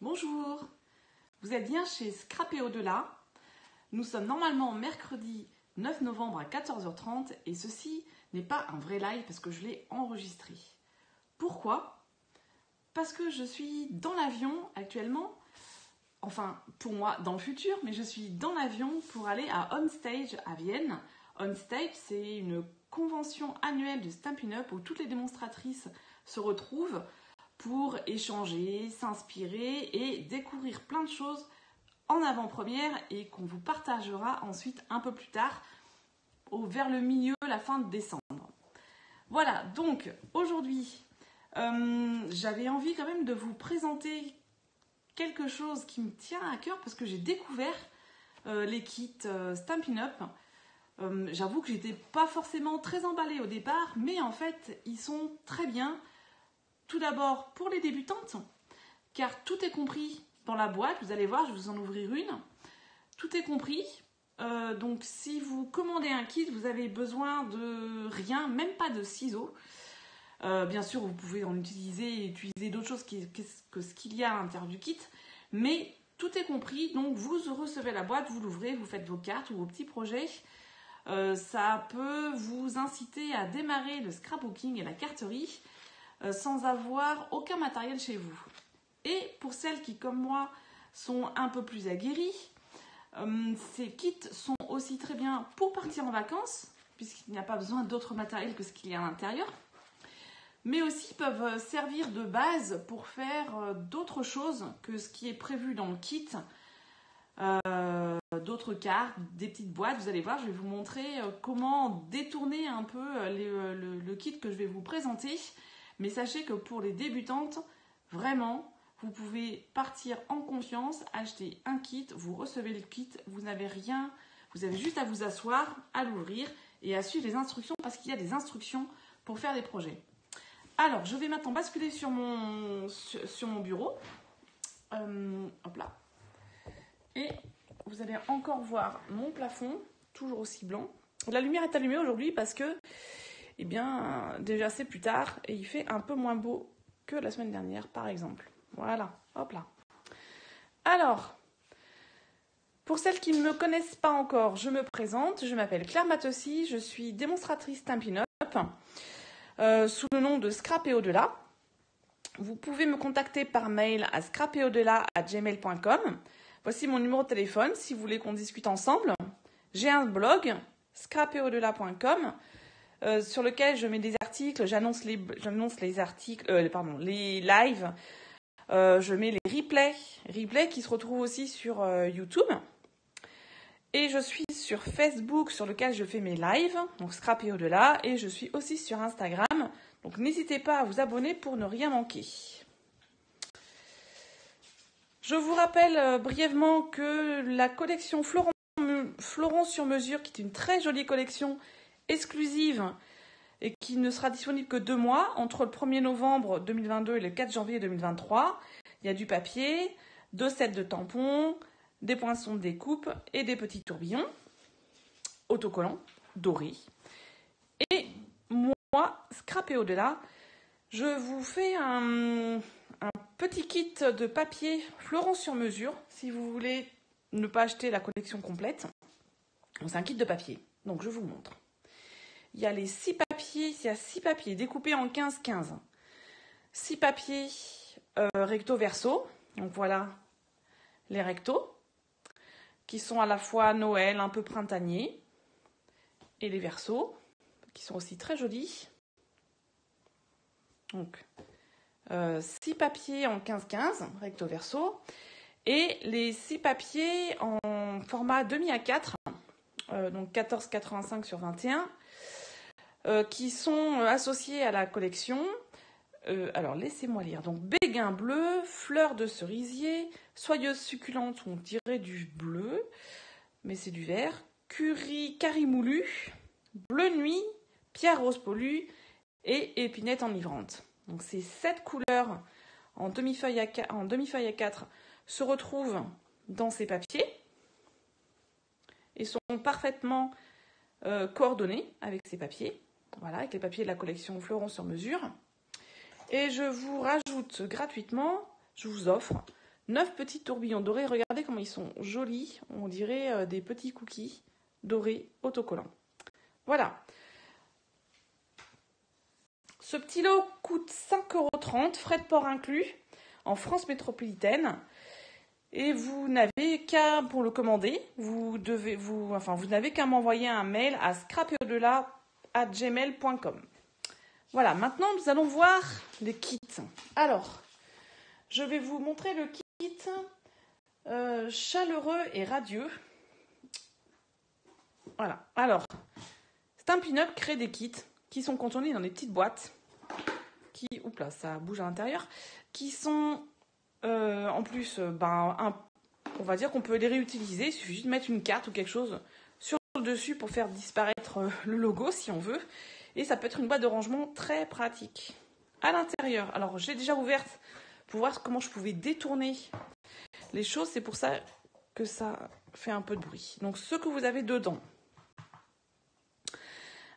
Bonjour, vous êtes bien chez Scrap et Au-delà. Nous sommes normalement mercredi 9 novembre à 14h30 et ceci n'est pas un vrai live parce que je l'ai enregistré. Pourquoi ? Parce que je suis dans l'avion actuellement, enfin pour moi dans le futur, mais je suis dans l'avion pour aller à OnStage à Vienne. OnStage, c'est une convention annuelle de Stampin' Up où toutes les démonstratrices se retrouvent pour échanger, s'inspirer et découvrir plein de choses en avant-première et qu'on vous partagera ensuite un peu plus tard, vers le milieu, la fin de décembre. Voilà, donc aujourd'hui, j'avais envie quand même de vous présenter quelque chose qui me tient à cœur parce que j'ai découvert les kits Stampin' Up. J'avoue que j'étais pas forcément très emballée au départ, mais en fait, ils sont très bien. Tout d'abord pour les débutantes, car tout est compris dans la boîte. Vous allez voir, je vais vous en ouvrir une. Tout est compris. Donc si vous commandez un kit, vous avez besoin de rien, même pas de ciseaux. Bien sûr, vous pouvez en utiliser d'autres choses que ce qu'il y a à l'intérieur du kit. Mais tout est compris. Donc vous recevez la boîte, vous l'ouvrez, vous faites vos cartes ou vos petits projets. Ça peut vous inciter à démarrer le scrapbooking et la carterie sans avoir aucun matériel chez vous. Et pour celles qui, comme moi, sont un peu plus aguerries, ces kits sont aussi très bien pour partir en vacances, puisqu'il n'y a pas besoin d'autre matériel que ce qu'il y a à l'intérieur, mais aussi peuvent servir de base pour faire d'autres choses que ce qui est prévu dans le kit, d'autres cartes, des petites boîtes. Vous allez voir, je vais vous montrer comment détourner un peu le kit que je vais vous présenter. Mais sachez que pour les débutantes, vraiment, vous pouvez partir en confiance, acheter un kit, vous recevez le kit, vous n'avez rien, vous avez juste à vous asseoir, à l'ouvrir et à suivre les instructions parce qu'il y a des instructions pour faire des projets. Alors, je vais maintenant basculer sur mon bureau. Hop là. Et vous allez encore voir mon plafond, toujours aussi blanc. La lumière est allumée aujourd'hui parce que eh bien, déjà c'est plus tard et il fait un peu moins beau que la semaine dernière, par exemple. Voilà, hop là. Alors, pour celles qui ne me connaissent pas encore, je me présente. Je m'appelle Claire Matossi, je suis démonstratrice Stampin' Up sous le nom de Scrap et Au-delà. Vous pouvez me contacter par mail à scrapetaudela@gmail.com. Voici mon numéro de téléphone si vous voulez qu'on discute ensemble. J'ai un blog, scrapetaudela.com. Sur lequel je mets des articles, j'annonce les articles, les lives, je mets les replays qui se retrouvent aussi sur YouTube. Et je suis sur Facebook sur lequel je fais mes lives, donc Scrap et Au-delà, et je suis aussi sur Instagram. Donc n'hésitez pas à vous abonner pour ne rien manquer. Je vous rappelle brièvement que la collection Florent sur mesure, qui est une très jolie collection exclusive et qui ne sera disponible que 2 mois, entre le 1er novembre 2022 et le 4 janvier 2023. Il y a du papier, 2 sets de tampons, des poinçons de découpe et des petits tourbillons autocollants, dorés. Et moi, Scrap et Au-delà, je vous fais un petit kit de papier Florent sur mesure, si vous voulez ne pas acheter la collection complète. C'est un kit de papier, donc je vous montre. Il y a 6 papiers découpés en 15-15. 6 papiers recto verso. Donc voilà les rectos, qui sont à la fois Noël, un peu printanier. Et les versos, qui sont aussi très jolis. Donc 6 papiers en 15-15, recto verso. Et les 6 papiers en format demi A4, donc 14,85 sur 21. Qui sont associés à la collection. Alors, laissez-moi lire. Donc, béguin bleu, fleur de cerisier, soyeuse succulente, on dirait du bleu, mais c'est du vert, curry moulu, bleu nuit, pierre rose poilue et épinette enivrante. Donc, ces 7 couleurs en demi-feuille A4 se retrouvent dans ces papiers et sont parfaitement coordonnés avec ces papiers. Voilà, avec les papiers de la collection Florent sur mesure. Et je vous rajoute gratuitement, je vous offre 9 petits tourbillons dorés. Regardez comment ils sont jolis. On dirait des petits cookies dorés autocollants. Voilà. Ce petit lot coûte 5,30 €, frais de port inclus, en France métropolitaine. Et vous n'avez qu'à, pour le commander, vous n'avez qu'à m'envoyer un mail à scrapeaudelà@gmail.com. Voilà, maintenant nous allons voir les kits. Alors, je vais vous montrer le kit chaleureux et radieux. Voilà, alors, Stampin' Up crée des kits qui sont contenus dans des petites boîtes, oups là, ça bouge à l'intérieur, qui sont en plus, on va dire qu'on peut les réutiliser. Il suffit juste de mettre une carte ou quelque chose sur le dessus pour faire disparaître le logo si on veut. Et ça peut être une boîte de rangement très pratique. À l'intérieur, alors j'ai déjà ouverte pour voir comment je pouvais détourner les choses. C'est pour ça que ça fait un peu de bruit. Donc ce que vous avez dedans.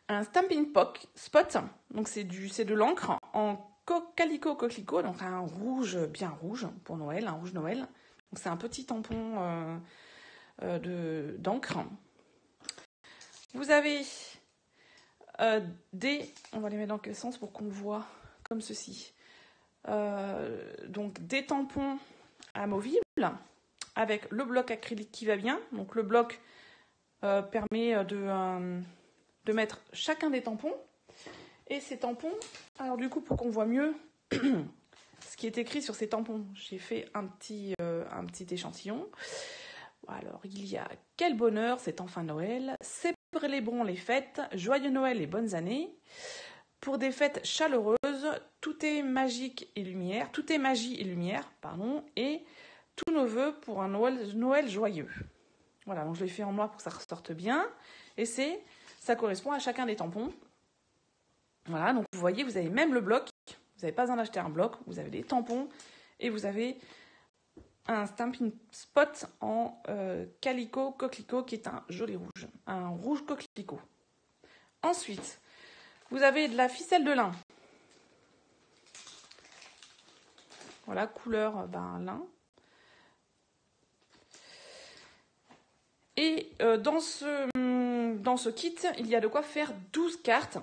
Un Stampin' Spot, donc c'est de l'encre en calico coquelicot, donc un rouge bien rouge pour Noël, un rouge Noël. Donc c'est un petit tampon d'encre. Vous avez on va les mettre dans quel sens pour qu'on voit comme ceci. Donc des tampons amovibles avec le bloc acrylique qui va bien. Donc le bloc permet de mettre chacun des tampons. Et ces tampons, alors du coup, pour qu'on voit mieux ce qui est écrit sur ces tampons, j'ai fait un petit échantillon. Alors, il y a « Quel bonheur, c'est enfin Noël ! Célébrons les fêtes, joyeux Noël et bonnes années. Pour des fêtes chaleureuses, tout est magique et lumière, tout est magie et lumière, pardon, et tous nos vœux pour un Noël joyeux. » Voilà, donc je l'ai fait en noir pour que ça ressorte bien. Et ça correspond à chacun des tampons. Voilà, donc vous voyez, vous avez même le bloc. Vous n'avez pas besoin d'acheter un bloc. Vous avez des tampons et vous avez un Stampin' Spot en calico coquelicot qui est un joli rouge. Un rouge coquelicot. Ensuite, vous avez de la ficelle de lin. Voilà, couleur lin. Et dans ce kit, il y a de quoi faire 12 cartes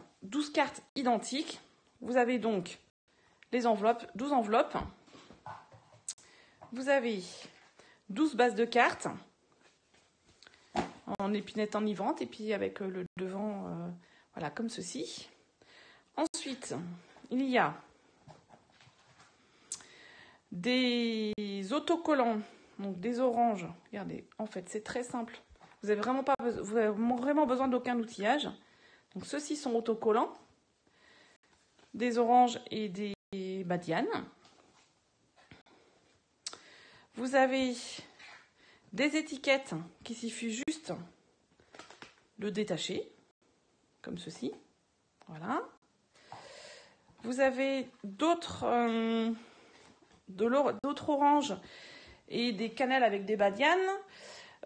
identiques. Vous avez donc les enveloppes, 12 enveloppes. Vous avez 12 bases de cartes en épinette enivrante et puis avec le devant, voilà, comme ceci. Ensuite, il y a des autocollants, donc des oranges. Regardez, en fait, c'est très simple. Vous avez vraiment besoin d'aucun outillage. Donc, ceux-ci sont autocollants. Des oranges et des badianes. Vous avez des étiquettes qu'il suffit juste de détacher, comme ceci. Voilà. Vous avez d'autres oranges et des cannelles avec des badianes,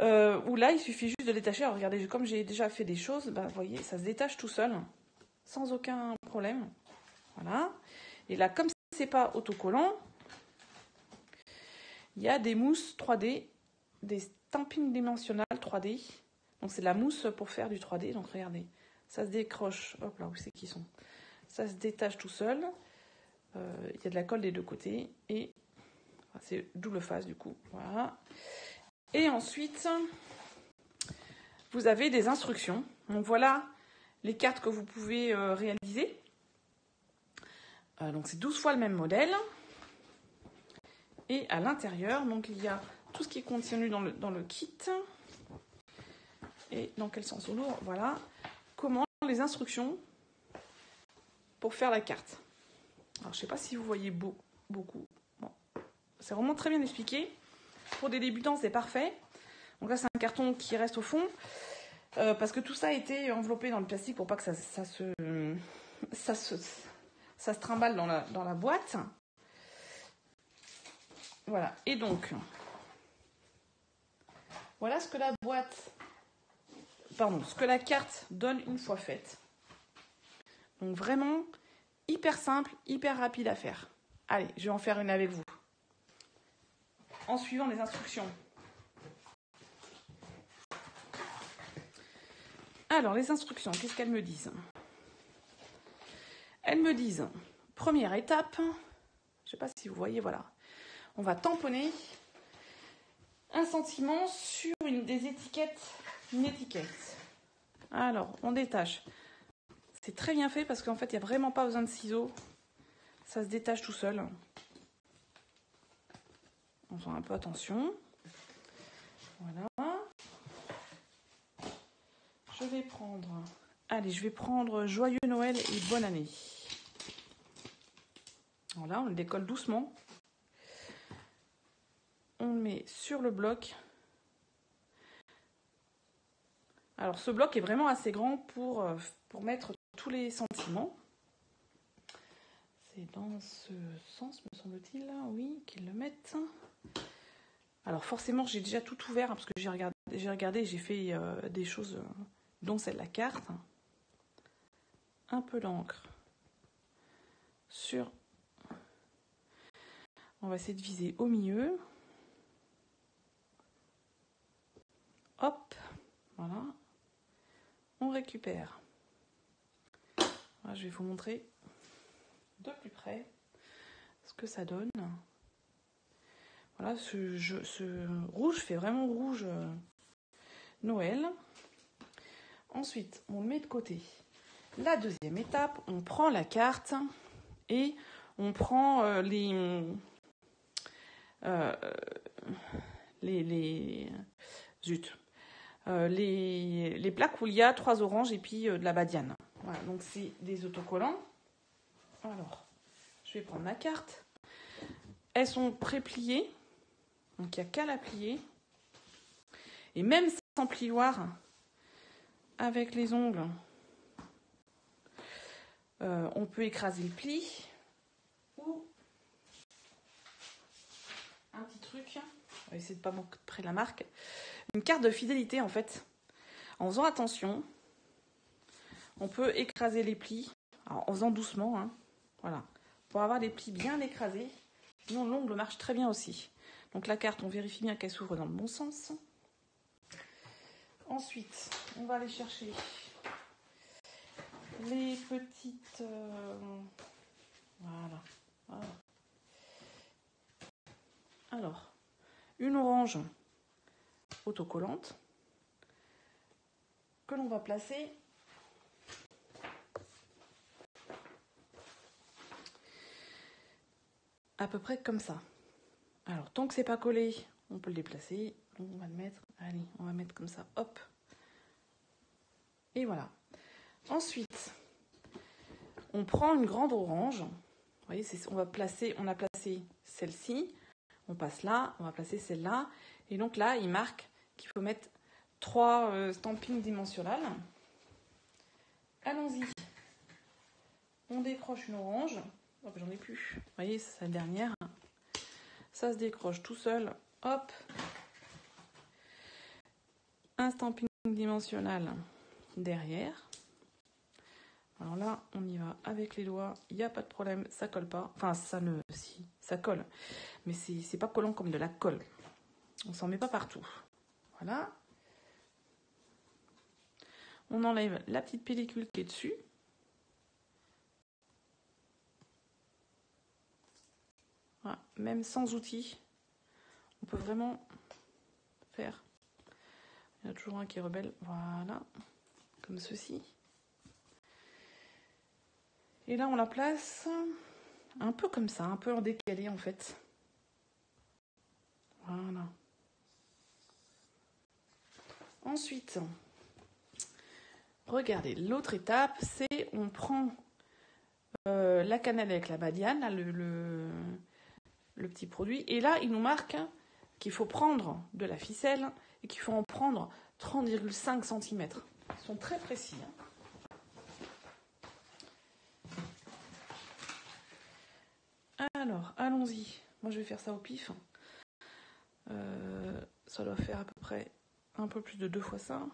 où là, il suffit juste de détacher. Alors, regardez, comme j'ai déjà fait des choses, vous voyez, ça se détache tout seul, sans aucun problème. Voilà. Et là, comme c'est pas autocollant, il y a des mousses 3D, des stampings dimensionnales 3D. Donc, c'est de la mousse pour faire du 3D. Donc, regardez, ça se décroche. Hop là, où c'est qu'ils sont? Ça se détache tout seul. Il y a de la colle des deux côtés. Et c'est double face, du coup. Voilà. Et ensuite, vous avez des instructions. Donc, voilà les cartes que vous pouvez réaliser. Donc, c'est 12 fois le même modèle. Et à l'intérieur, donc il y a tout ce qui est contenu dans le kit. Et dans quel sens au lourd, voilà. Comment les instructions pour faire la carte. Alors, je ne sais pas si vous voyez beaucoup. Bon. C'est vraiment très bien expliqué. Pour des débutants, c'est parfait. Donc là, c'est un carton qui reste au fond. Parce que tout ça a été enveloppé dans le plastique pour pas que ça se trimballe dans la boîte. Voilà, et donc, voilà ce que la carte donne une fois faite. Donc vraiment, hyper simple, hyper rapide à faire. Allez, je vais en faire une avec vous. en suivant les instructions. Alors, les instructions, qu'est-ce qu'elles me disent? Elles me disent, première étape, je ne sais pas si vous voyez, voilà. On va tamponner un sentiment sur une étiquette. Alors, on détache. C'est très bien fait parce qu'en fait, il n'y a vraiment pas besoin de ciseaux. Ça se détache tout seul. On fait un peu attention. Voilà. Je vais prendre Joyeux Noël et Bonne Année. Voilà, on le décolle doucement. On le met sur le bloc. Alors, ce bloc est vraiment assez grand pour mettre tous les sentiments. C'est dans ce sens, me semble-t-il, oui, qu'ils le mettent. Alors, forcément, j'ai déjà tout ouvert, hein, parce que j'ai regardé, j'ai fait des choses, dont celle de la carte. Un peu d'encre sur... On va essayer de viser au milieu. Hop, voilà. On récupère. Voilà, je vais vous montrer de plus près ce que ça donne. Voilà, ce rouge fait vraiment rouge Noël. Ensuite, on le met de côté. La deuxième étape, on prend la carte et on prend les plaques où il y a 3 oranges et puis de la badiane. Voilà, donc c'est des autocollants. Alors, je vais prendre ma carte. Elles sont pré-pliées, donc il n'y a qu'à la plier. Et même sans plioir, avec les ongles, on peut écraser le pli. Ou un petit truc, on va essayer de ne pas montrer la marque. Une carte de fidélité en fait. En faisant attention, on peut écraser les plis, alors, en faisant doucement, hein, voilà, pour avoir les plis bien écrasés. Sinon l'ongle marche très bien aussi. Donc la carte, on vérifie bien qu'elle s'ouvre dans le bon sens. Ensuite, on va aller chercher les petites... Voilà. Alors, une orange autocollante que l'on va placer à peu près comme ça. Alors, tant que c'est pas collé, on peut le déplacer. Donc, on va le mettre, allez, on va mettre comme ça, hop. Et voilà. Ensuite, on prend une grande orange. Vous voyez, on a placé celle-ci. On passe là, on va placer celle-là. Et donc là, il marque qu'il faut mettre 3 stampings dimensionnels. Allons-y. On décroche une orange. Oh, j'en ai plus. Vous voyez, c'est la dernière. Ça se décroche tout seul. Hop. Un stamping dimensionnel derrière. Alors là, on y va avec les doigts. Il n'y a pas de problème, ça colle pas. Enfin, ça colle. Mais c'est pas collant comme de la colle. On s'en met pas partout. Voilà. On enlève la petite pellicule qui est dessus. Voilà. Même sans outils, on peut vraiment faire. Il y en a toujours un qui est rebelle. Voilà. Comme ceci. Et là, on la place un peu comme ça, un peu en décalé en fait. Voilà. Ensuite, regardez, l'autre étape, c'est on prend la cannelle avec la badiane, là, le petit produit. Et là, il nous marque qu'il faut prendre de la ficelle et qu'il faut en prendre 30,5 cm. Ils sont très précis. Alors, allons-y. Moi, je vais faire ça au pif. Ça doit faire à peu près un peu plus de 2 fois ça.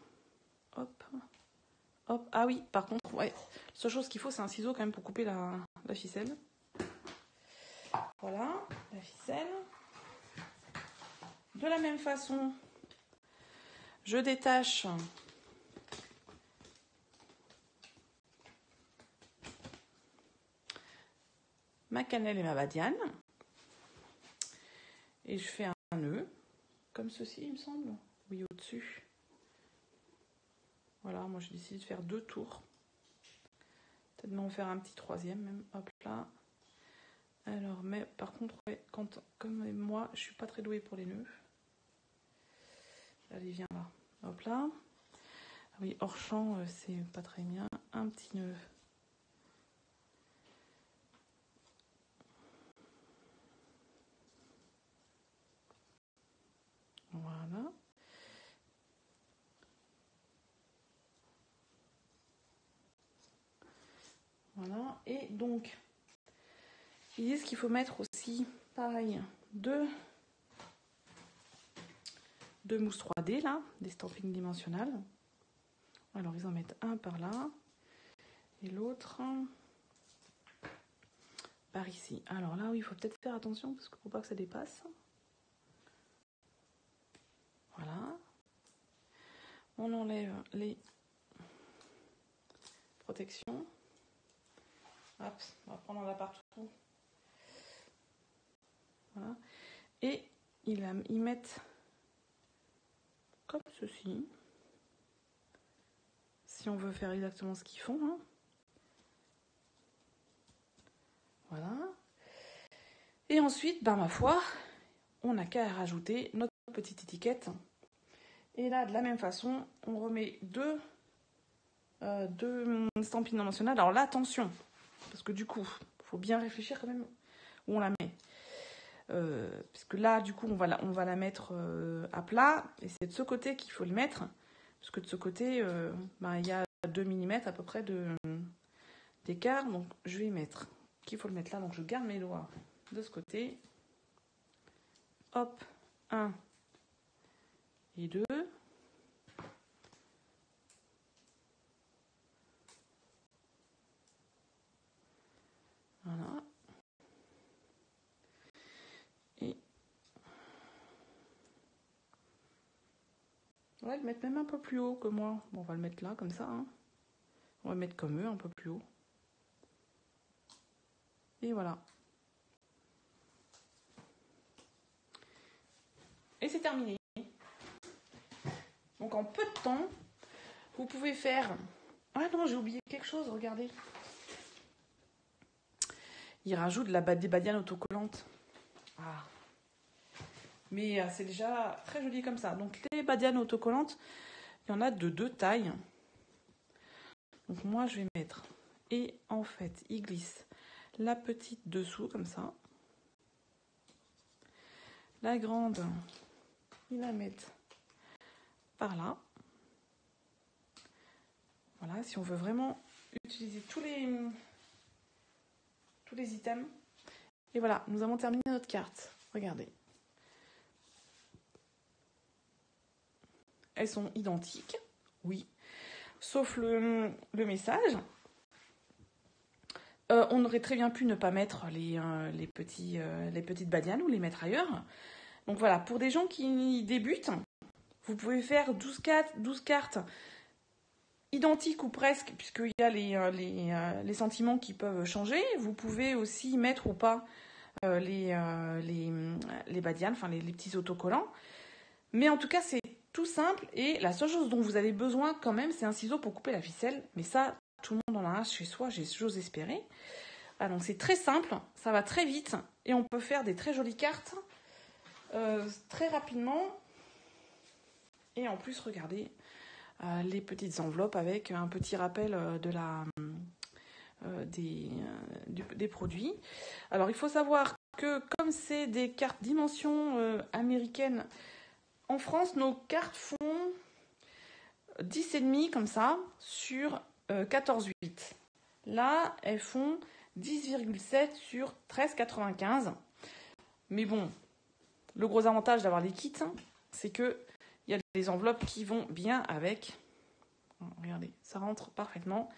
Hop. Hop. Ah oui, par contre, ouais. La seule chose qu'il faut, c'est un ciseau quand même pour couper la ficelle. Voilà, la ficelle. de la même façon, je détache ma cannelle et ma badiane. Et je fais un nœud, comme ceci, il me semble. Oui, au-dessus. Voilà, moi j'ai décidé de faire 2 tours. Peut-être m'en faire un petit 3e même. Hop là. Alors, mais par contre, ouais, comme moi, je suis pas très douée pour les nœuds. Allez, viens là. Hop là. Ah oui, hors champ, c'est pas très bien. Un petit nœud. Voilà. Voilà. Et donc, ils disent qu'il faut mettre aussi, pareil, deux mousses 3D, là, des stampings dimensionnels. Alors, ils en mettent un par là et l'autre par ici. Alors là, oui, il faut peut-être faire attention parce qu'il ne faut pas que ça dépasse. Voilà. On enlève les protections. Hop, on va prendre là partout. Voilà. Et ils mettent comme ceci. Si on veut faire exactement ce qu'ils font. Hein. Voilà. Et ensuite, bah, ma foi, on n'a qu'à rajouter notre petite étiquette. Et là, de la même façon, on remet deux stampings dimensionnels. Alors là, attention, parce que du coup, il faut bien réfléchir quand même où on la met. Parce que là, du coup, on va la mettre à plat. Et c'est de ce côté qu'il faut le mettre. Parce que de ce côté, il y a 2 mm à peu près d'écart. Donc, je vais mettre qu'il faut le mettre là. Donc, je garde mes doigts de ce côté. Hop, 1 et 2. Voilà. Et on va le mettre même un peu plus haut que moi. Bon, on va le mettre là, comme ça. Hein. On va le mettre comme eux, un peu plus haut. Et voilà. Et c'est terminé. Donc en peu de temps, vous pouvez faire... Ah non, j'ai oublié quelque chose, regardez. Il rajoute des badianes autocollantes. Ah. Mais c'est déjà très joli comme ça. Donc les badianes autocollantes, il y en a de 2 tailles. Donc moi je vais mettre... Et en fait, il glisse la petite dessous comme ça. La grande, ils la mettent par là. Voilà, si on veut vraiment utiliser tous les items. Et voilà, nous avons terminé notre carte. Regardez. Elles sont identiques, oui, sauf le message. On aurait très bien pu ne pas mettre les petites badianes ou les mettre ailleurs. Donc voilà, pour des gens qui débutent, vous pouvez faire 12 cartes identiques ou presque, puisqu'il y a les sentiments qui peuvent changer. Vous pouvez aussi mettre ou pas les badianes, enfin les petits autocollants. Mais en tout cas, c'est tout simple. Et la seule chose dont vous avez besoin quand même, c'est un ciseau pour couper la ficelle. Mais ça, tout le monde en a un chez soi, j'ose espérer. Ah, donc c'est très simple, ça va très vite. Et on peut faire des très jolies cartes très rapidement. Et en plus, regardez les petites enveloppes avec un petit rappel des produits. Alors, il faut savoir que comme c'est des cartes dimension américaine, en France, nos cartes font 10,5 comme ça sur 14,8. Là, elles font 10,7 sur 13,95. Mais bon, le gros avantage d'avoir les kits, c'est que il y a des enveloppes qui vont bien avec. Regardez, ça rentre parfaitement.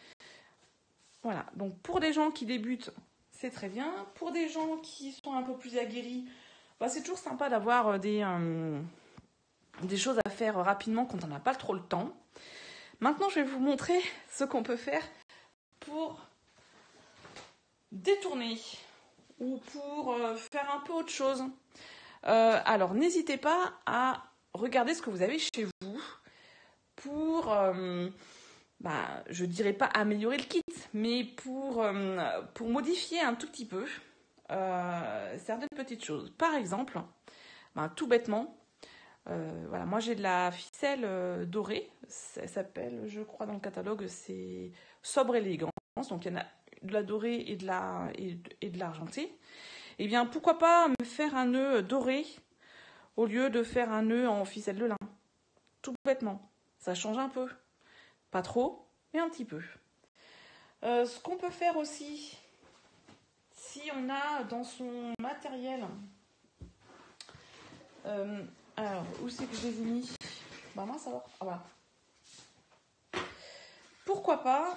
Voilà, donc pour des gens qui débutent, c'est très bien. Pour des gens qui sont un peu plus aguerris, Bah, c'est toujours sympa d'avoir des choses à faire rapidement quand on n'a pas trop le temps. Maintenant, je vais vous montrer ce qu'on peut faire pour détourner ou pour faire un peu autre chose. Alors, n'hésitez pas à regarder ce que vous avez chez vous pour, je dirais pas améliorer le kit, mais pour modifier un tout petit peu certaines petites choses. Par exemple, tout bêtement, voilà, moi j'ai de la ficelle dorée, ça s'appelle, je crois dans le catalogue, c'est Sobre Élégance, donc il y en a de la dorée et de l'argentée. Eh bien, pourquoi pas me faire un nœud doré au lieu de faire un nœud en ficelle de lin. Tout bêtement. Ça change un peu. Pas trop, mais un petit peu. Ce qu'on peut faire aussi, si on a dans son matériel... alors, où c'est que je les ai mis? Bah mince alors. Ah voilà. Pourquoi pas,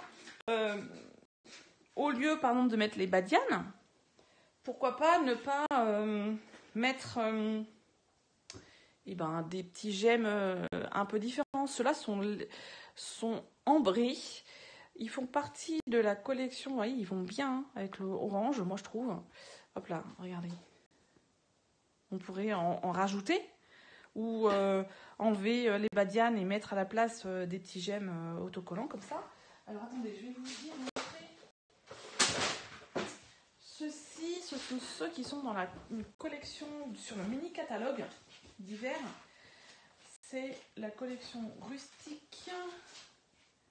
au lieu par exemple de mettre les badianes, pourquoi pas ne pas mettre des petits gemmes un peu différents. Ceux-là sont ambrés. Ils font partie de la collection. Vous voyez, ils vont bien avec le orange, moi je trouve. Hop là, regardez. On pourrait en rajouter ou enlever les badianes et mettre à la place des petits gemmes autocollants comme ça. Alors attendez, je vais vous montrer. Ceux-ci, ce sont ceux qui sont dans la collection sur le mini catalogue d'hiver. C'est la collection rustique,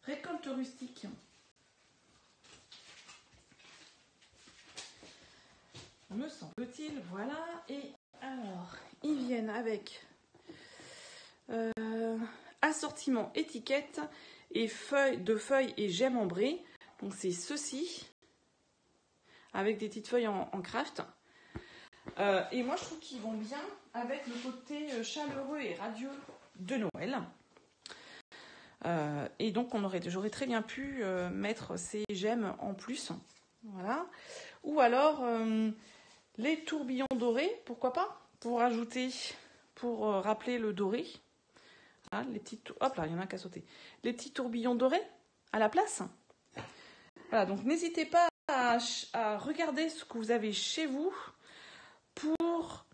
récolte rustique. Me semble-t-il, voilà. Et alors, ils viennent avec assortiment, étiquette et feuilles et gemmes ambrées. Donc c'est ceci, avec des petites feuilles en craft. Et moi je trouve qu'ils vont bien avec le côté chaleureux et radieux de Noël. Et donc j'aurais très bien pu mettre ces gemmes en plus. Voilà. Ou alors les tourbillons dorés, pourquoi pas, pour rappeler le doré. Voilà, hop là, il y en a un qui a sauté. Les petits tourbillons dorés à la place. Voilà, donc n'hésitez pas à regarder ce que vous avez chez vous pour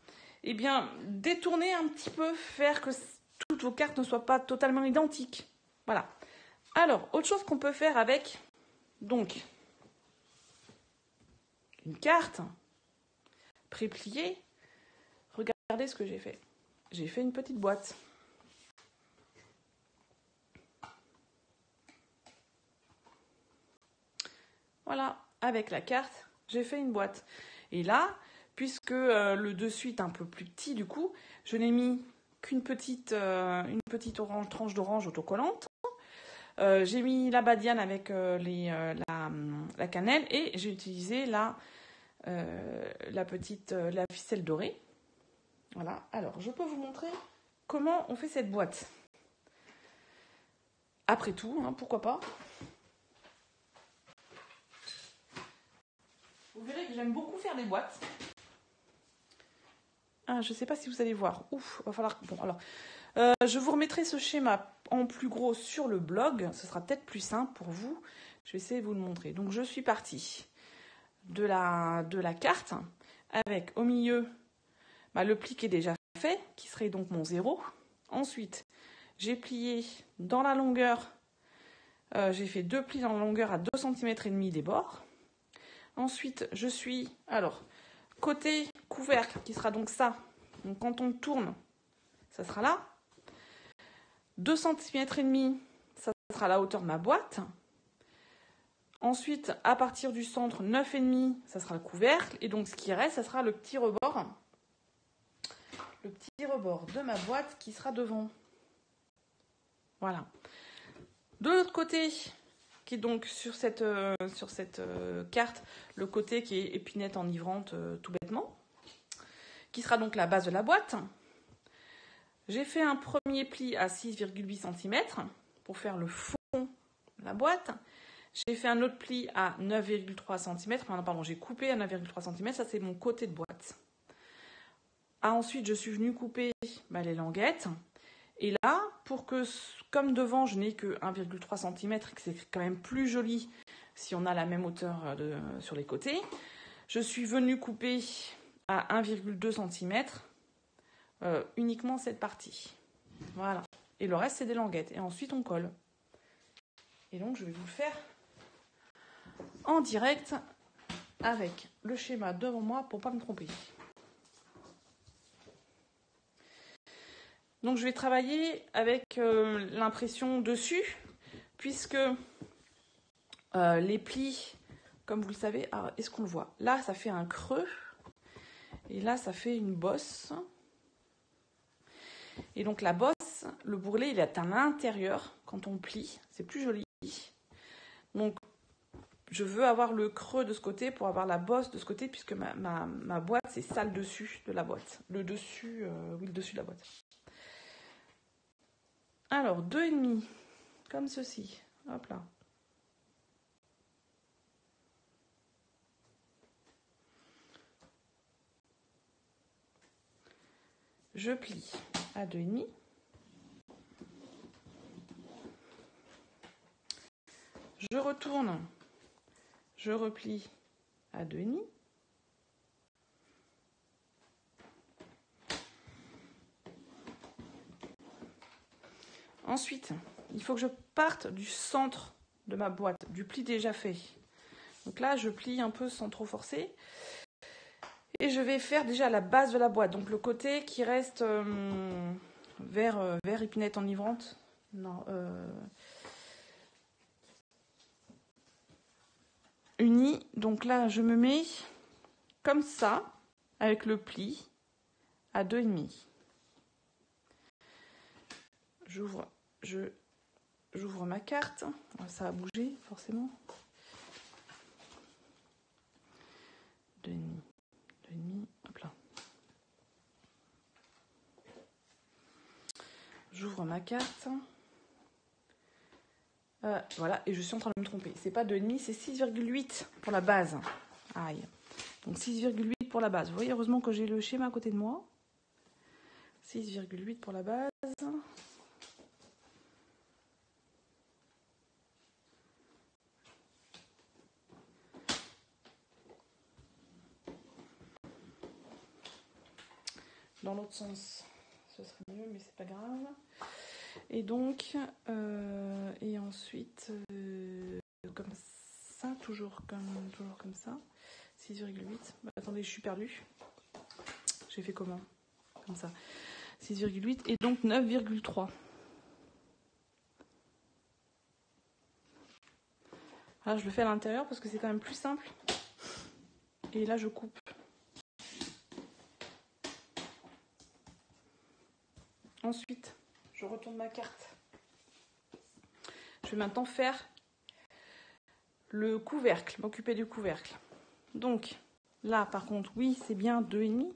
détourner un petit peu, faire que toutes vos cartes ne soient pas totalement identiques. Voilà. Alors, autre chose qu'on peut faire avec, donc, une carte prépliée. Regardez ce que j'ai fait. J'ai fait une petite boîte. Voilà, avec la carte, j'ai fait une boîte. Et là, puisque le dessus est un peu plus petit du coup, je n'ai mis qu'une petite tranche d'orange autocollante. J'ai mis la badiane avec la cannelle et j'ai utilisé la ficelle dorée. Voilà, alors je peux vous montrer comment on fait cette boîte. Après tout, pourquoi pas. Vous verrez que j'aime beaucoup faire des boîtes. Je ne sais pas si vous allez voir. Ouf, va falloir... Bon, alors, je vous remettrai ce schéma en plus gros sur le blog. Ce sera peut-être plus simple pour vous. Je vais essayer de vous le montrer. Donc, je suis partie de la carte avec au milieu le pli qui est déjà fait, qui serait donc mon 0. Ensuite, j'ai plié dans la longueur. J'ai fait 2 plis dans la longueur à 2,5 cm des bords. Ensuite, je suis... Alors, côté couvercle, qui sera donc ça. Donc, quand on tourne, ça sera là. 2,5 cm, ça sera la hauteur de ma boîte. Ensuite, à partir du centre, 9,5, ça sera le couvercle. Et donc, ce qui reste, ça sera le petit rebord. Le petit rebord de ma boîte qui sera devant. Voilà. De l'autre côté... qui est donc sur cette carte, le côté qui est épinette enivrante tout bêtement, qui sera donc la base de la boîte. J'ai fait un premier pli à 6,8 cm pour faire le fond de la boîte. J'ai fait un autre pli à 9,3 cm. Pardon, j'ai coupé à 9,3 cm. Ça, c'est mon côté de boîte. ensuite, je suis venue couper les languettes. Et là, pour que, comme devant, je n'ai que 1,3 cm et que c'est quand même plus joli si on a la même hauteur sur les côtés, je suis venue couper à 1,2 cm uniquement cette partie. Voilà. Et le reste, c'est des languettes. Et ensuite, on colle. Et donc, je vais vous le faire en direct avec le schéma devant moi pour ne pas me tromper. Donc, je vais travailler avec l'impression dessus, puisque les plis, comme vous le savez, est-ce qu'on le voit? Là, ça fait un creux. Et là, ça fait une bosse. Et donc, la bosse, le bourrelet, il est à l'intérieur quand on plie. C'est plus joli. Donc, je veux avoir le creux de ce côté pour avoir la bosse de ce côté, puisque ma boîte, c'est ça le dessus de la boîte. Le dessus, le dessus de la boîte. Alors, 2,5, comme ceci. Hop là. Je plie à 2,5. Je retourne. Je replie à 2,5. Ensuite, il faut que je parte du centre de ma boîte, du pli déjà fait. Donc là, je plie un peu sans trop forcer. Et je vais faire déjà la base de la boîte. Donc le côté qui reste vert épinette enivrante. Non, uni. Donc là, je me mets comme ça, avec le pli, à 2,5. J'ouvre ma carte. Ça a bougé, forcément. 2,5. 2,5. Hop là. J'ouvre ma carte. Voilà, et je suis en train de me tromper. C'est pas 2,5, c'est 6,8 pour la base. Aïe. Donc 6,8 pour la base. Vous voyez, heureusement que j'ai le schéma à côté de moi. 6,8 pour la base. Dans l'autre sens, ce serait mieux, mais c'est pas grave. Et donc, et ensuite, comme ça, toujours comme ça. 6,8. Attendez, je suis perdue. J'ai fait comment? Comme ça. 6,8 et donc 9,3. Alors je le fais à l'intérieur parce que c'est quand même plus simple. Et là je coupe. Ensuite, je retourne ma carte. Je vais maintenant faire le couvercle, m'occuper du couvercle. Donc là par contre, oui, c'est bien 2,5.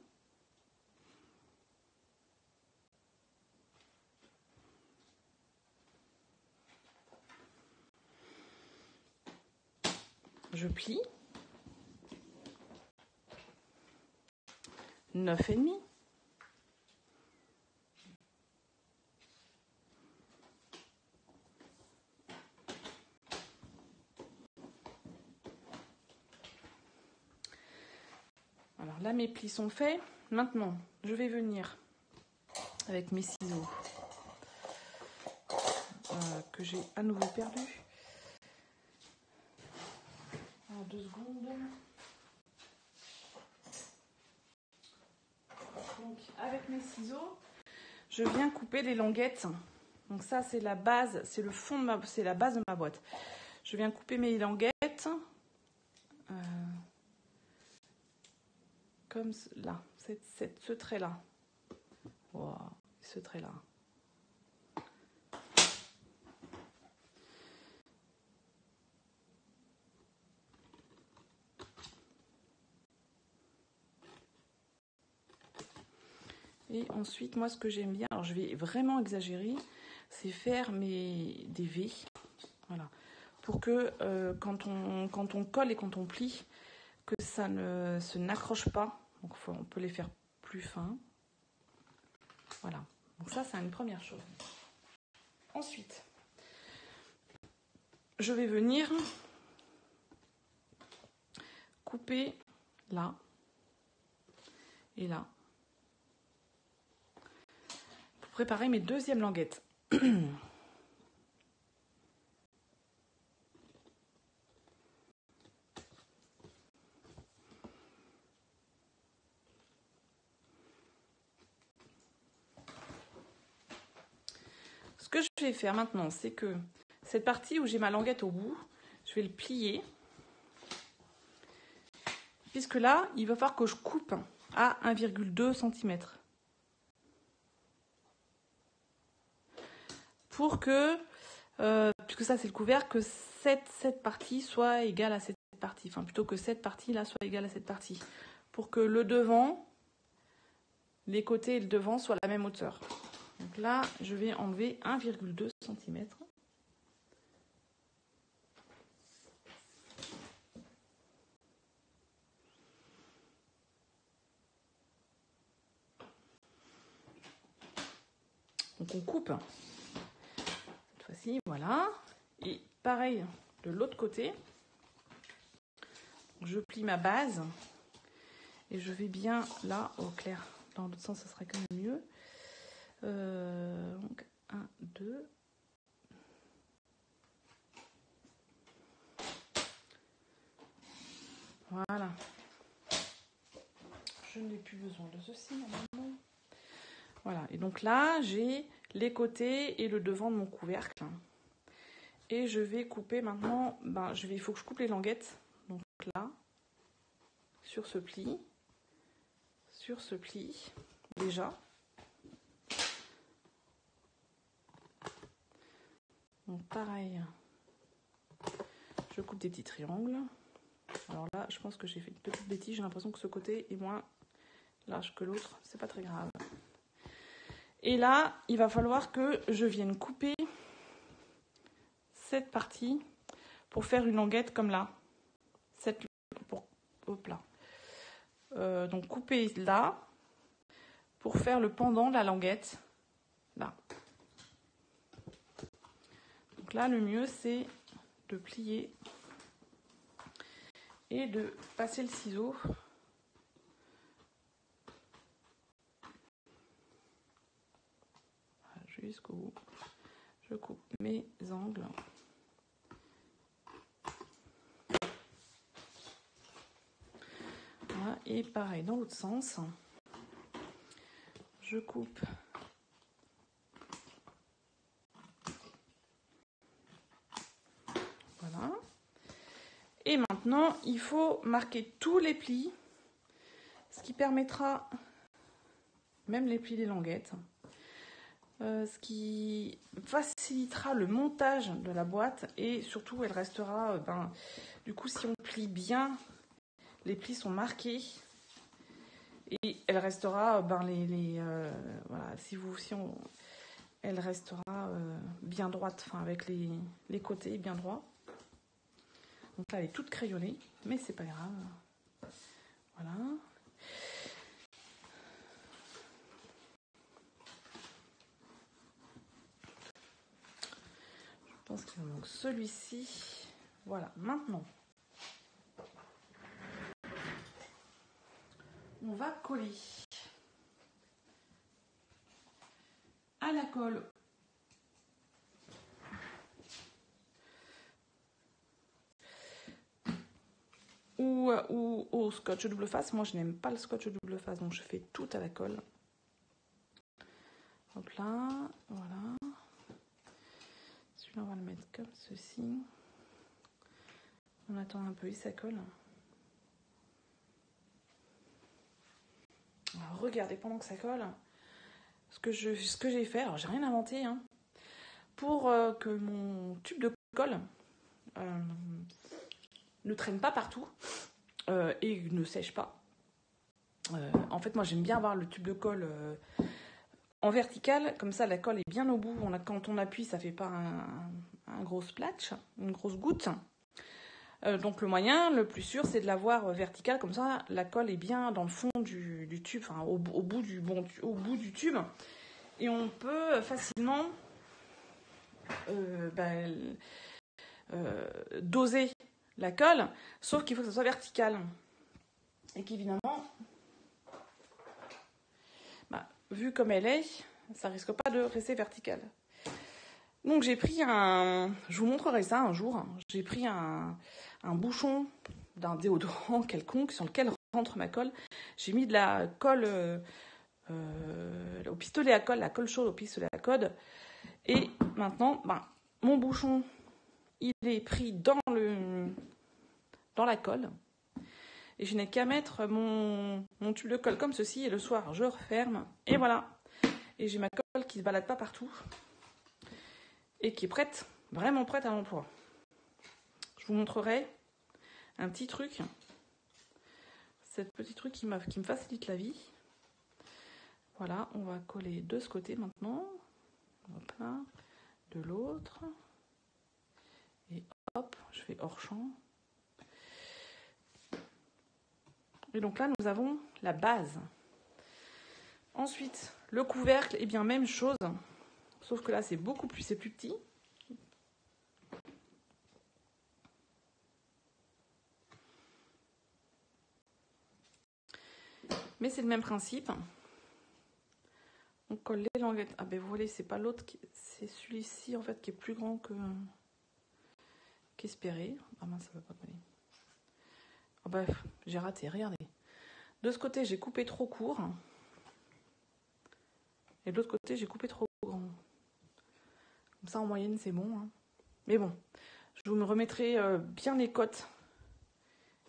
Je plie. 9,5. Alors là, mes plis sont faits. Maintenant, je vais venir avec mes ciseaux que j'ai à nouveau perdus. 2 secondes. Donc, avec mes ciseaux, je viens couper les languettes. Donc ça, c'est la base, c'est le fond de c'est la base de ma boîte. Je viens couper mes languettes comme là, ce trait-là. Wow, ce trait-là. Et ensuite, moi, ce que j'aime bien, alors je vais vraiment exagérer, c'est faire des V, voilà, pour que quand on colle et quand on plie, que ça ne se n'accroche pas. Donc on peut les faire plus fins. Voilà, donc ça c'est une première chose. Ensuite, je vais venir couper là et là pour préparer mes deuxièmes languettes. Ce que je vais faire maintenant, c'est que cette partie où j'ai ma languette au bout, je vais le plier. Puisque là, il va falloir que je coupe à 1,2 cm. Pour que, puisque ça c'est le couvercle, que cette partie soit égale à cette partie. Enfin, plutôt que cette partie-là soit égale à cette partie. Pour que le devant, les côtés et le devant soient à la même hauteur. Donc là, je vais enlever 1,2 cm. Donc on coupe. Cette fois-ci, voilà. Et pareil de l'autre côté. Je plie ma base. Et je vais bien là, au clair. Dans l'autre sens, ça serait quand même mieux. Donc 1, 2. Voilà. Je n'ai plus besoin de ceci normalement. Voilà. Et donc là, j'ai les côtés et le devant de mon couvercle. Et je vais couper maintenant. Il faut que je coupe les languettes. Donc là, sur ce pli, déjà. Donc pareil, je coupe des petits triangles. Alors là, je pense que j'ai fait une petite bêtise. J'ai l'impression que ce côté est moins large que l'autre. C'est pas très grave. Et là, il va falloir que je vienne couper cette partie pour faire une languette comme là. Hop là. Donc couper là pour faire le pendant de la languette là. Donc là, le mieux, c'est de plier et de passer le ciseau jusqu'au bout. Je coupe mes angles. Voilà. Et pareil, dans l'autre sens, je coupe voilà. Et maintenant, il faut marquer tous les plis, ce qui permettra, même les plis des languettes, ce qui facilitera le montage de la boîte et surtout, elle restera, du coup, si on plie bien, les plis sont marqués et elle restera, voilà, elle restera bien droite, enfin avec les côtés bien droits. Donc là, elle est toute crayonnée, mais c'est pas grave. Voilà. Je pense qu'il me manque celui-ci. Voilà, maintenant, on va coller à la colle ou au scotch double face. Moi, je n'aime pas le scotch double face, donc je fais tout à la colle. Hop là, voilà. Celui-là, on va le mettre comme ceci. On attend un peu et ça colle. Alors, regardez, pendant que ça colle, ce que j'ai fait, alors j'ai rien inventé, hein, pour que mon tube de colle ne traîne pas partout et ne sèche pas. En fait, moi, j'aime bien avoir le tube de colle en vertical, comme ça, la colle est bien au bout. Quand on appuie, ça fait pas un gros splash, une grosse goutte. Donc le moyen, le plus sûr, c'est de l'avoir verticale, comme ça, la colle est bien dans le fond du tube, enfin au bout du tube. Et on peut facilement doser la colle, sauf qu'il faut que ça soit vertical. Et qu'évidemment, vu comme elle est, ça risque pas de rester vertical. Donc j'ai pris je vous montrerai ça un jour, j'ai pris un bouchon d'un déodorant quelconque sur lequel rentre ma colle. J'ai mis de la colle au pistolet à colle, la colle chaude au pistolet à colle. Et maintenant, mon bouchon, il est pris dans la colle. Et je n'ai qu'à mettre mon tube de colle comme ceci. Et le soir, je referme. Et voilà. Et j'ai ma colle qui ne se balade pas partout. Et qui est prête, vraiment prête à l'emploi. Je vous montrerai un petit truc. Ce petit truc qui me facilite la vie. Voilà, on va coller de ce côté maintenant. Hop là. De l'autre. Et hop, je fais hors champ. Et donc là, nous avons la base. Ensuite, le couvercle, eh bien, même chose. Sauf que là, c'est plus petit. Mais c'est le même principe. On colle les languettes. Ah ben vous voyez, c'est pas l'autre, c'est celui-ci en fait qui est plus grand qu'espéré. Ah mince, ça va pas coller. Ah ben, j'ai raté, regardez. De ce côté, j'ai coupé trop court. Et de l'autre côté, j'ai coupé trop grand. Comme ça, en moyenne, c'est bon. Hein. Mais bon, je vous me remettrai bien les côtes.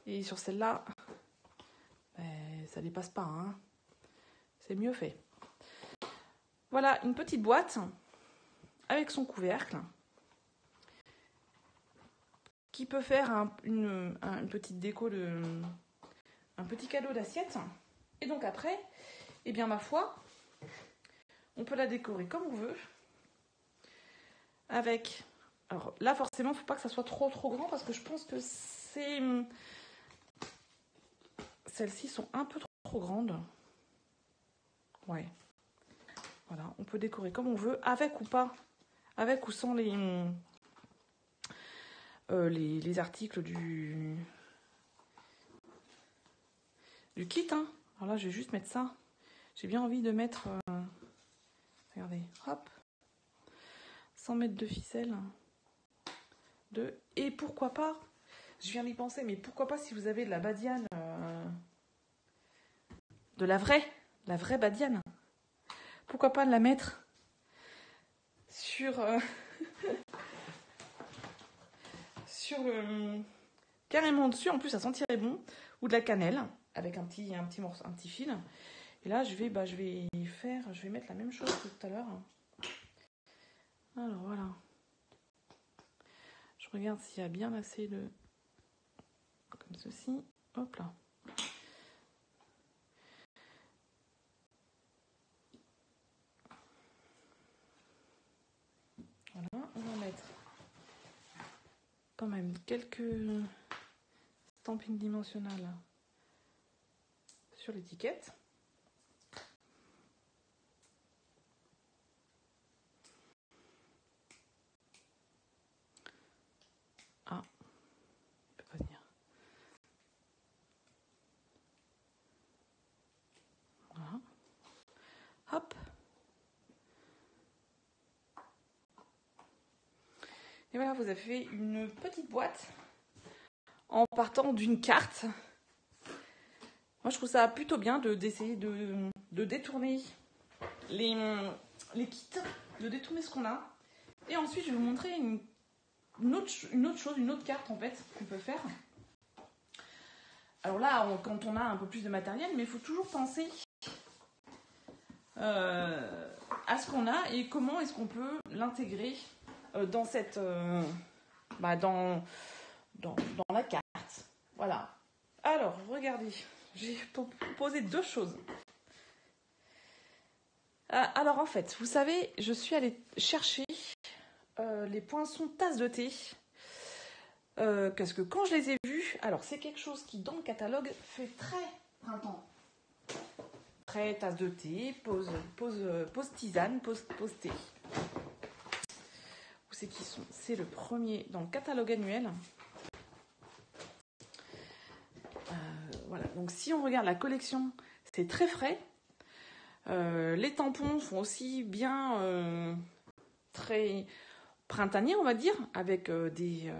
Et sur celle-là, ça dépasse pas. Hein. C'est mieux fait. Voilà, une petite boîte avec son couvercle qui peut faire une petite déco un petit cadeau d'assiette. Et donc après, eh bien ma foi, on peut la décorer comme on veut. Avec, alors là forcément, il ne faut pas que ça soit trop grand parce que je pense que celles-ci sont un peu trop grandes. Ouais. Voilà, on peut décorer comme on veut, avec ou pas, avec ou sans les articles du kit. Hein. Alors là, je vais juste mettre ça. J'ai bien envie de mettre, regardez, hop, 100 mètres de ficelle. Et pourquoi pas, je viens d'y penser, mais pourquoi pas si vous avez de la badiane, de la vraie badiane. Pourquoi pas de la mettre sur carrément dessus. En plus, ça sentirait bon. Ou de la cannelle avec un petit morceau, un petit fil. Et là, je vais mettre la même chose que tout à l'heure. Alors voilà. Je regarde s'il y a bien assez de comme ceci. Hop là. Voilà, on va mettre quand même quelques stampings dimensionnels sur l'étiquette. Ah, il peut pas venir. Voilà. Hop. Et voilà, vous avez fait une petite boîte en partant d'une carte. Moi, je trouve ça plutôt bien d'essayer de détourner les kits, de détourner ce qu'on a. Et ensuite, je vais vous montrer une autre chose, une autre carte en fait qu'on peut faire. Alors là, quand on a un peu plus de matériel, mais il faut toujours penser à ce qu'on a et comment est-ce qu'on peut l'intégrer dans dans la carte. Voilà. Alors, regardez, j'ai proposé deux choses. Alors en fait, vous savez, je suis allée chercher les poinçons tasses de thé. Parce que quand je les ai vus, alors c'est quelque chose qui dans le catalogue fait très printemps. frais, tasse de thé, pause tisane, pause thé. Où c'est qu'ils sont? C'est le premier dans le catalogue annuel. Voilà, donc si on regarde la collection, c'est très frais. Les tampons sont aussi bien très printaniers, on va dire, avec des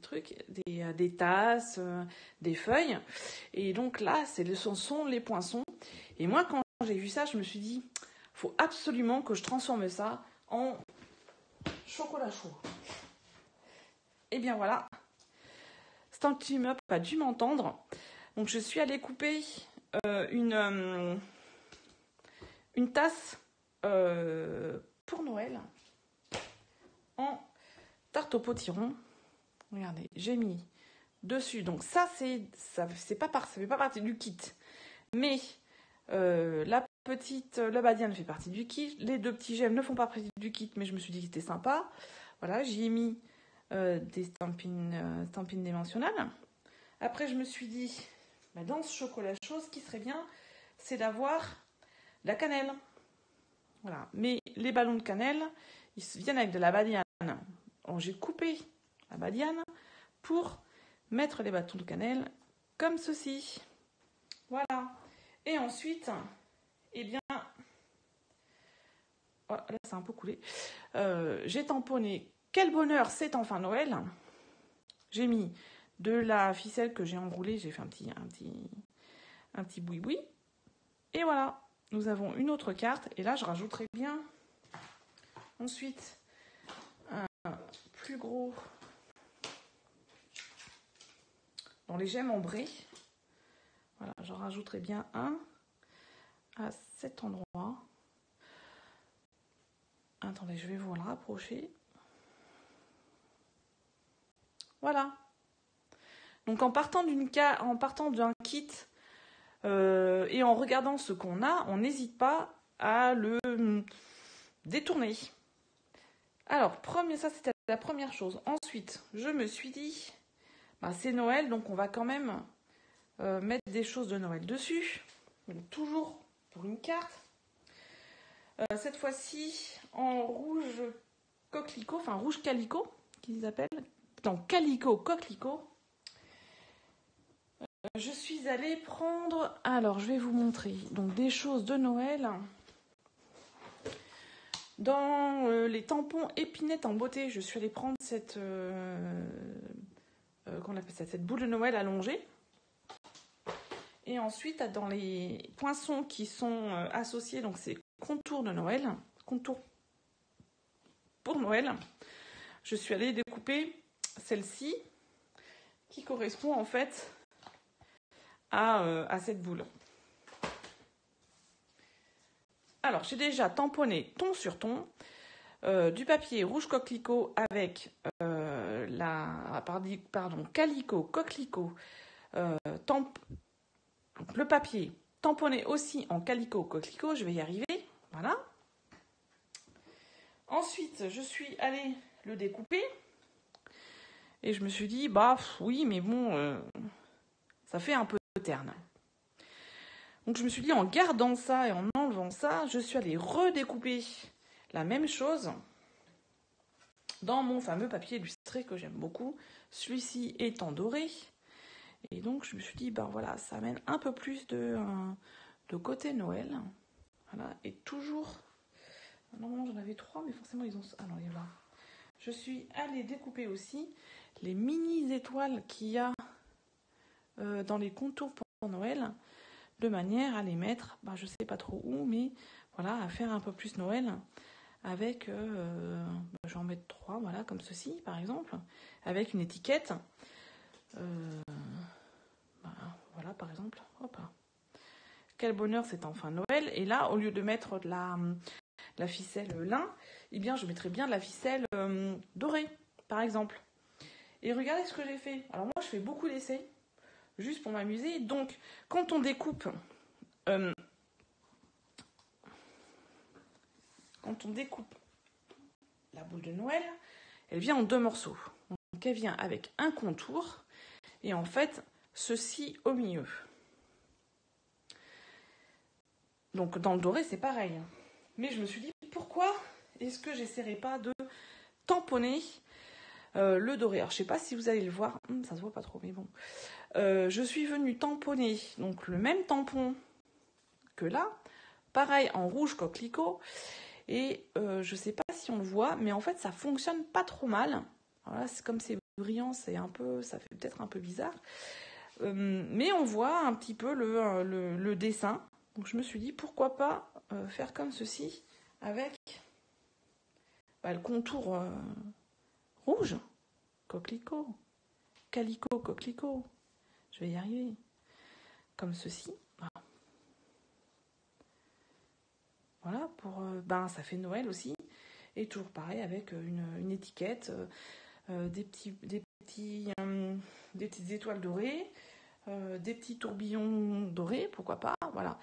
trucs, des tasses, des feuilles. Et donc là, ce sont les poinçons. Et moi, quand j'ai vu ça, je me suis dit, faut absolument que je transforme ça en chocolat chaud. Et bien voilà, Stampin' Up a dû m'entendre. Donc je suis allée couper une tasse pour Noël en tarte au potiron. Regardez, j'ai mis dessus. Donc ça fait pas partie du kit. Mais le badiane fait partie du kit. Les deux petits gemmes ne font pas partie du kit, mais je me suis dit que c'était sympa. Voilà, j'y ai mis des stampines dimensionnelles. Après, je me suis dit, dans ce chocolat chaud, ce qui serait bien, c'est d'avoir de la cannelle. Voilà. Mais les ballons de cannelle, ils viennent avec de la badiane. Alors, j'ai coupé la badiane pour mettre les bâtons de cannelle comme ceci. Voilà. Et ensuite, eh bien, oh, là c'est un peu coulé. J'ai tamponné. Quel bonheur, c'est enfin Noël. J'ai mis de la ficelle que j'ai enroulée. J'ai fait un petit boui-boui. Et voilà, nous avons une autre carte. Et là, je rajouterai bien ensuite un plus gros dans les gemmes ambrées. Voilà, j'en rajouterai bien un à cet endroit. Attendez, je vais vous le rapprocher. Voilà. Donc en partant d'un kit et en regardant ce qu'on a, on n'hésite pas à le détourner. Alors, ça c'était la première chose. Ensuite, je me suis dit, c'est Noël, donc on va quand même mettre des choses de Noël dessus. Donc, toujours pour une carte. Cette fois-ci en rouge coquelicot, enfin rouge calico, qu'ils appellent. Non, calico coquelicot. Je suis allée prendre, alors je vais vous montrer, donc des choses de Noël. Dans les tampons épinettes en beauté, je suis allée prendre cette boule de Noël allongée. Et ensuite, dans les poinçons qui sont associés, donc c'est contours de Noël, contours pour Noël, je suis allée découper celle-ci qui correspond en fait à cette boule. Alors, j'ai déjà tamponné ton sur ton, du papier rouge coquelicot avec calico coquelicot, le papier tamponné aussi en calico coquelicot, je vais y arriver, voilà. Ensuite, je suis allée le découper et je me suis dit, oui, mais bon, ça fait un peu terne. Donc je me suis dit, en gardant ça et en enlevant ça, je suis allée redécouper la même chose dans mon fameux papier illustré que j'aime beaucoup. Celui-ci étant doré. Et donc je me suis dit, voilà, ça amène un peu plus de côté Noël. Voilà, et toujours... Normalement j'en avais 3, mais forcément ils ont... Ah non, il y en a. Je suis allée découper aussi les mini étoiles qu'il y a dans les contours pour Noël, de manière à les mettre, je sais pas trop où, mais voilà, à faire un peu plus Noël, avec, je vais en mettre 3, voilà, comme ceci, par exemple, avec une étiquette, voilà, par exemple, hop, quel bonheur, c'est enfin Noël, et là, au lieu de mettre de la ficelle lin, eh bien, je mettrais bien de la ficelle dorée, par exemple. Et regardez ce que j'ai fait. Alors moi, je fais beaucoup d'essais, juste pour m'amuser. Donc, quand on découpe la boule de Noël, elle vient en 2 morceaux. Donc, elle vient avec un contour et en fait, ceci au milieu. Donc dans le doré, c'est pareil. Mais je me suis dit, pourquoi est-ce que j'essaierai pas de tamponner le doré? Alors je sais pas si vous allez le voir, ça se voit pas trop, mais bon. Je suis venue tamponner donc le même tampon que là, pareil en rouge coquelicot. Et je sais pas si on le voit, mais en fait ça fonctionne pas trop mal. Voilà, c'est comme c'est brillant, ça fait peut-être un peu bizarre. Mais on voit un petit peu le dessin. Donc je me suis dit, pourquoi pas faire comme ceci avec le contour rouge, coquelicot, calico, coquelicot. Je vais y arriver. Comme ceci. Voilà, ça fait Noël aussi. Et toujours pareil avec une étiquette, des petites étoiles dorées, des petits tourbillons dorés, pourquoi pas, voilà.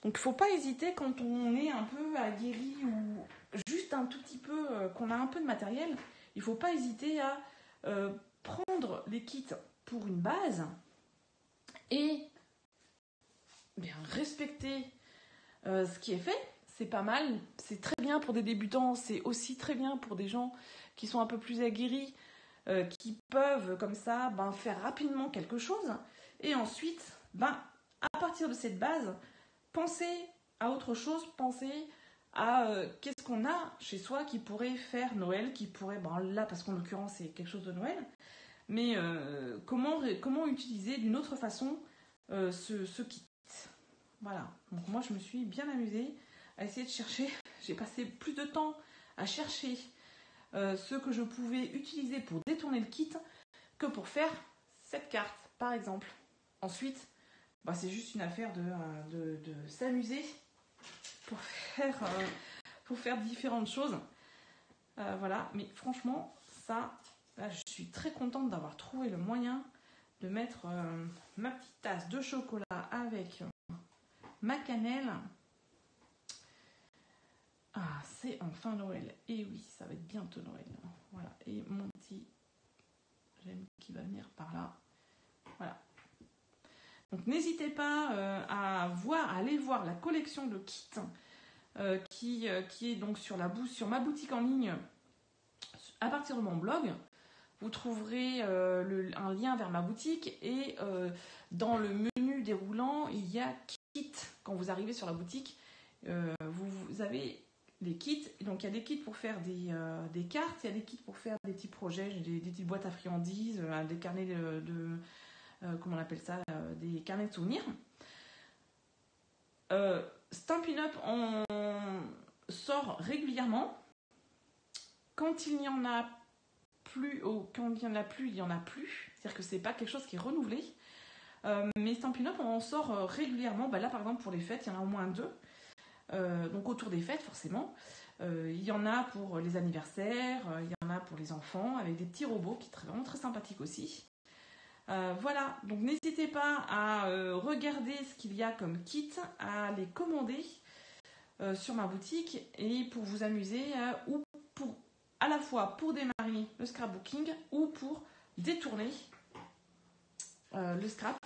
Donc il ne faut pas hésiter quand on est un peu aguerri ou juste un tout petit peu, qu'on a un peu de matériel, il ne faut pas hésiter à prendre les kits pour une base et bien respecter ce qui est fait. C'est pas mal, c'est très bien pour des débutants, c'est aussi très bien pour des gens qui sont un peu plus aguerris, qui peuvent comme ça faire rapidement quelque chose. Et ensuite, à partir de cette base, penser à autre chose, penser à qu'est-ce qu'on a chez soi qui pourrait faire Noël, qui pourrait, là parce qu'en l'occurrence c'est quelque chose de Noël, mais comment utiliser d'une autre façon ce kit. Voilà, donc moi je me suis bien amusée à essayer de chercher. J'ai passé plus de temps à chercher ce que je pouvais utiliser pour détourner le kit que pour faire cette carte, par exemple. Ensuite, c'est juste une affaire de s'amuser pour faire différentes choses. Voilà, mais franchement, là, je suis très contente d'avoir trouvé le moyen de mettre ma petite tasse de chocolat avec ma cannelle. Ah, c'est enfin Noël. Et oui, ça va être bientôt Noël. Voilà. Et mon petit j'aime qui va venir par là. Voilà. Donc n'hésitez pas à aller voir la collection de kits qui est donc sur ma boutique en ligne à partir de mon blog. Vous trouverez un lien vers ma boutique et dans le menu déroulant, il y a kits. Quand vous arrivez sur la boutique, vous avez les kits. Donc il y a des kits pour faire des cartes, il y a des kits pour faire des petits projets, des petites boîtes à friandises, des carnets comment on appelle ça, des carnets de souvenirs. Stampin' Up en sort régulièrement. Quand il n'y en a plus, quand il n'y en a plus, il n'y en a plus. C'est-à-dire que c'est pas quelque chose qui est renouvelé. Mais Stampin' Up, on en sort régulièrement. Là, par exemple, pour les fêtes, il y en a au moins 2. Donc autour des fêtes, forcément. Il y en a pour les anniversaires, il y en a pour les enfants, avec des petits robots qui sont vraiment très sympathiques aussi. Voilà, donc n'hésitez pas à regarder ce qu'il y a comme kit, à les commander sur ma boutique et pour vous amuser ou à la fois pour démarrer le scrapbooking ou pour détourner le scrap.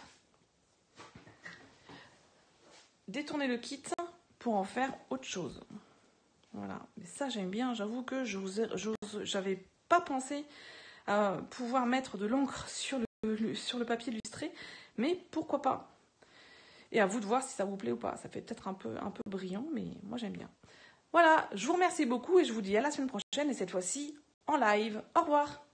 Détourner le kit pour en faire autre chose. Voilà, mais ça j'aime bien, j'avoue que j'avais pas pensé à pouvoir mettre de l'encre sur le papier illustré, mais pourquoi pas. Et à vous de voir si ça vous plaît ou pas. Ça fait peut-être un peu brillant, mais moi j'aime bien. Voilà, je vous remercie beaucoup et je vous dis à la semaine prochaine et cette fois-ci en live. Au revoir.